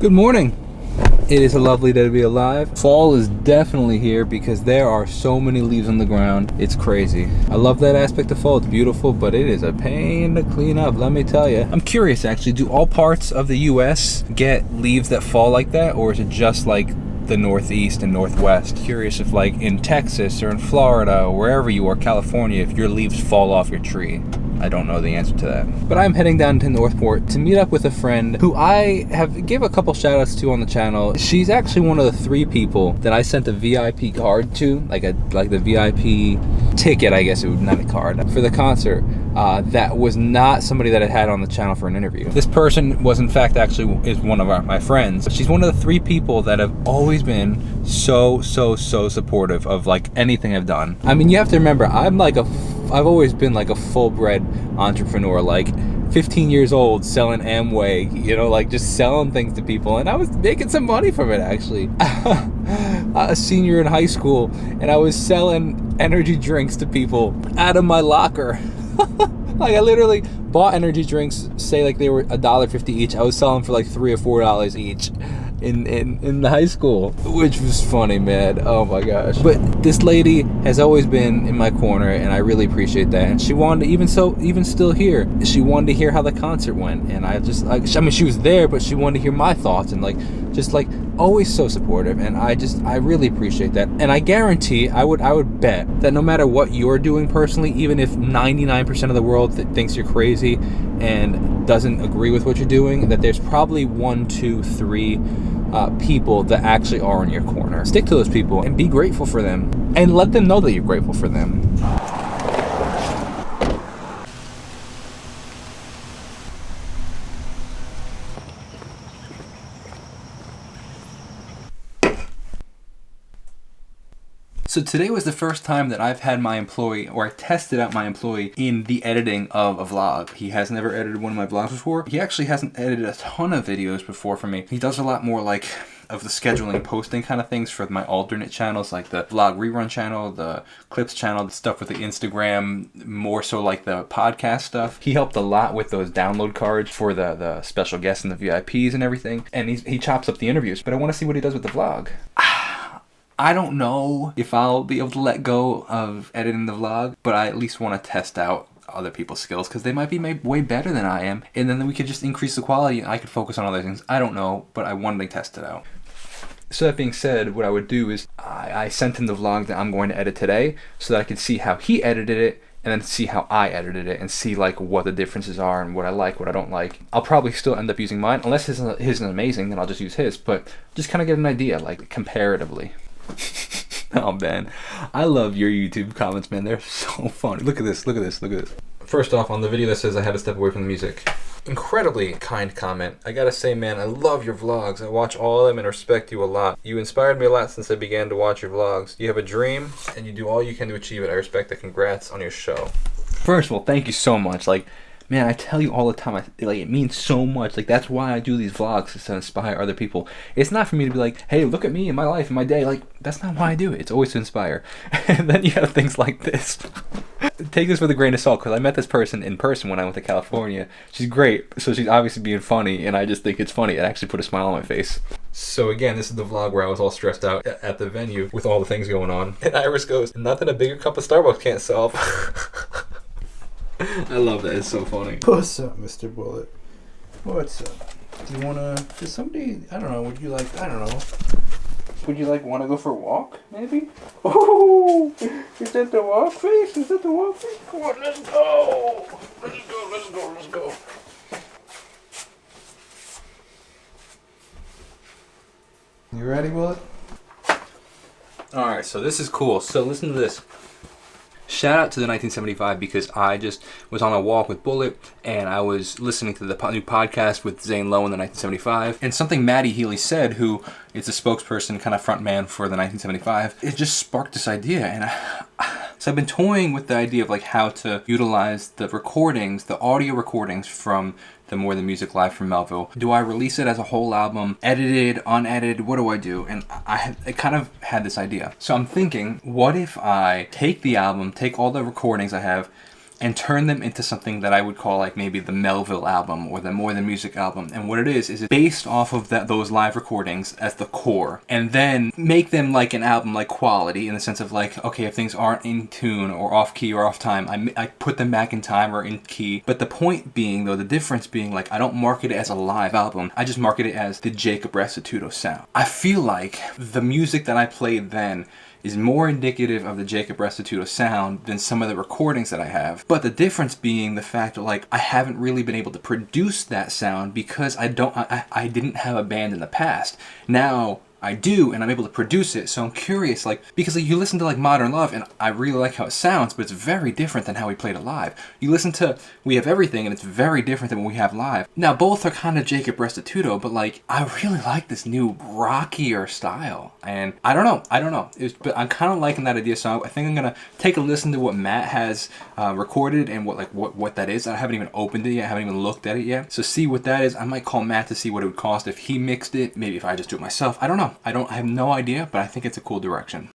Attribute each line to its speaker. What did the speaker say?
Speaker 1: Good morning. It is a lovely day to be alive. Fall is definitely here because there are so many leaves on the ground. It's crazy. I love that aspect of fall. It's beautiful, but it is a pain to clean up, let me tell you. I'm curious actually, do all parts of the US get leaves that fall like that, or is it just like the Northeast and Northwest? Curious if like in Texas or in Florida or wherever you are, California, if your leaves fall off your tree. I don't know the answer to that. But I'm heading down to Northport to meet up with a friend who I have gave a couple shout outs to on the channel. She's actually one of the 3 people that I sent a VIP card to, like the VIP ticket, I guess it would, not a card, for the concert. That was not somebody that I had on the channel for an interview. This person was in fact actually is one of my friends. She's one of the 3 people that have always been so supportive of like anything I've done. I mean, you have to remember, I've always been like a full-bred entrepreneur, like 15 years old selling Amway, you know, like just selling things to people, and I was making some money from it actually. A senior in high school, and I was selling energy drinks to people out of my locker. Like I literally bought energy drinks, say like they were $1.50 each. I was selling for like $3 or $4 each in the high school, which was funny, man. Oh my gosh. But this lady has always been in my corner, and I really appreciate that. And she wanted to, even still here, she wanted to hear how the concert went. And I mean, she was there, but she wanted to hear my thoughts, and just always so supportive. And I really appreciate that. And I guarantee, I would bet that no matter what you're doing personally, even if 99% of the world thinks you're crazy and doesn't agree with what you're doing, that there's probably 1, 2, 3 people that actually are in your corner. Stick to those people and be grateful for them, and let them know that you're grateful for them. So today was the first time that I've had my employee, or I tested out my employee in the editing of a vlog. He has never edited one of my vlogs before. He actually hasn't edited a ton of videos before for me. He does a lot more like of the scheduling and posting kind of things for my alternate channels, like the vlog rerun channel, the clips channel, the stuff with the Instagram, more so like the podcast stuff. He helped a lot with those download cards for the special guests and the VIPs and everything. And he chops up the interviews, but I want to see what he does with the vlog. I don't know if I'll be able to let go of editing the vlog, but I at least want to test out other people's skills, because they might be way better than I am, and then we could just increase the quality and I could focus on other things. I don't know, but I wanted to test it out. So that being said, what I would do is I sent him the vlog that I'm going to edit today so that I could see how he edited it, and then see how I edited it, and see like what the differences are and what I like, what I don't like. I'll probably still end up using mine, unless his is amazing, then I'll just use his, but just kind of get an idea, like comparatively. Oh man, I love your YouTube comments, man. They're so funny. Look at this, look at this, look at this. First off, on the video that says I had to step away from the music, incredibly kind comment. I gotta say, man, I love your vlogs. I watch all of them and respect you a lot. You inspired me a lot since I began to watch your vlogs. You have a dream and you do all you can to achieve it. I respect it. Congrats on your show. First of all, thank you so much. Like, man, I tell you all the time, it means so much. Like, that's why I do these vlogs, is to inspire other people. It's not for me to be like, hey, look at me in my life, in my day. Like, that's not why I do it. It's always to inspire. And then you have things like this. Take this with a grain of salt, because I met this person in person when I went to California. She's great, so she's obviously being funny, and I just think it's funny. It actually put a smile on my face. So again, this is the vlog where I was all stressed out at the venue with all the things going on. And Iris goes, nothing a bigger cup of Starbucks can't solve. I love that. It's so funny.
Speaker 2: What's up, Mr. Bullet? What's up? Do you wanna? Does somebody? I don't know. Would you like? I don't know. Would you like want to go for a walk? Maybe. Oh, is that the walk face? Is that the walk face? Come on, let's go. Let's go. Let's go. Let's go. You ready, Bullet?
Speaker 1: All right. So this is cool. So listen to this. Shout out to the 1975, because I just was on a walk with Bullet and I was listening to the new podcast with Zane Lowe in the 1975, and something Maddie Healy said, who is a spokesperson, kind of front man for the 1975, it just sparked this idea. And so I've been toying with the idea of like how to utilize the recordings, the audio recordings from the More Than Music Live from Melville. Do I release it as a whole album, edited, unedited? What do I do? And I kind of had this idea. So I'm thinking, what if I take the album, take all the recordings I have, and turn them into something that I would call like maybe the Melville album or the More Than Music album. And what it is it's based off of those live recordings as the core, and then make them like an album like quality, in the sense of like, okay, if things aren't in tune or off key or off time, I put them back in time or in key. But the point being, though, the difference being, like, I don't market it as a live album, I just market it as the Jacob Restituto sound. I feel like the music that I played then is more indicative of the Jacob Restituto sound than some of the recordings that I have. But the difference being the fact that, like, I haven't really been able to produce that sound because I didn't have a band in the past. Now I do, and I'm able to produce it. So I'm curious, like, because like, you listen to like Modern Love, and I really like how it sounds, but it's very different than how we played it live. You listen to We Have Everything, and it's very different than what we have live. Now both are kind of Jacob Restituto, but like, I really like this new rockier style, and I don't know. But I'm kind of liking that idea. So I think I'm gonna take a listen to what Matt has recorded and what that is. I haven't even opened it yet. I haven't even looked at it yet. So see what that is. I might call Matt to see what it would cost if he mixed it. Maybe if I just do it myself. I don't know. I have no idea, but I think it's a cool direction.